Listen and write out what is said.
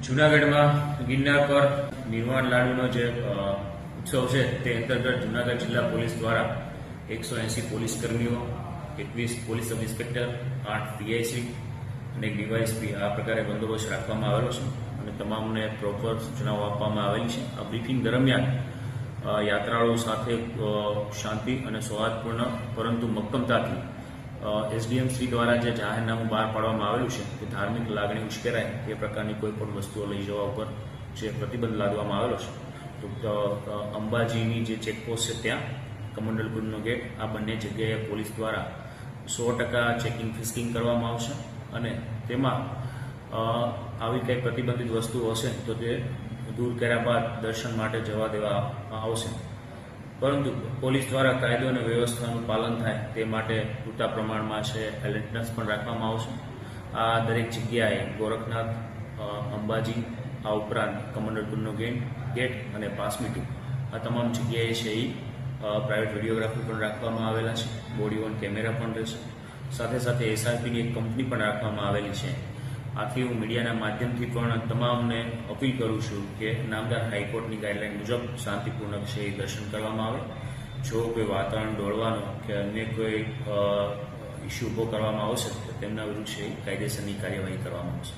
જૂનાગઢમાં ગિરનાર પર નિર્વાણ લાડુનો જે ઉત્સવ છે તે અંતર્ગત જૂનાગઢ જિલ્લા પોલીસ દ્વારા 180 પોલીસ કર્મીઓ, 21 પોલીસ સબ ઇન્સ્પેક્ટર, 8 પીઆઈસી અને એક ડીવાયએસપી આ પ્રકારે બંદોબસ્ત રાખવામાં આવેલો છે અને તમામને પ્રોપર સૂચનાઓ આપવામાં આવેલી છે. આ બ્રીફિંગ દરમિયાન યાત્રાળુઓ સાથે શાંતિ અને સૌહાર્દપૂર્ણ પરંતુ મક્કમતાથી એસડીએમ શ્રી દ્વારા જે જાહેરનામું બહાર પાડવામાં આવેલું છે કે ધાર્મિક લાગણી ઉશ્કેરાય એ પ્રકારની કોઈ પણ વસ્તુઓ લઈ જવા ઉપર જે પ્રતિબંધ લાદવામાં આવેલો છે. તો અંબાજીની જે ચેકપોસ્ટ છે ત્યાં કમંડલપુરનો ગેટ આ બંને જગ્યાએ પોલીસ દ્વારા 100% ચેકિંગ ફિસ્કિંગ કરવામાં આવશે અને તેમાં આવી કંઈ પ્રતિબંધિત વસ્તુઓ હશે તો તે દૂર કર્યા બાદ દર્શન માટે જવા દેવામાં આવશે. પરંતુ પોલીસ દ્વારા કાયદો અને વ્યવસ્થાનું પાલન થાય તે માટે પૂરતા પ્રમાણમાં છે એલર્ટનેસ પણ રાખવામાં આવશે. આ દરેક જગ્યાએ ગોરખનાથ, અંબાજી, આ ઉપરાંત કમંડલપુરનો ગેટ અને પાસમીટુ આ તમામ જગ્યાએ છે એ પ્રાઇવેટ વિડીયોગ્રાફી પણ રાખવામાં આવેલા છે. બોડી ઓન કેમેરા પણ રહેશે. સાથે સાથે એસઆરપીની એક કંપની પણ રાખવામાં આવેલી છે. આથી હું મીડિયાના માધ્યમથી પણ તમામને અપીલ કરું છું કે નામદાર હાઈકોર્ટની ગાઈડલાઈન મુજબ શાંતિપૂર્ણક છે એ દર્શન કરવામાં આવે. જો કોઈ વાતાવરણ દોડવાનો કે અન્ય કોઈ ઇસ્યુ ઊભો કરવામાં આવશે તો તેમના વિરુદ્ધ છે કાયદેસરની કાર્યવાહી કરવામાં આવશે.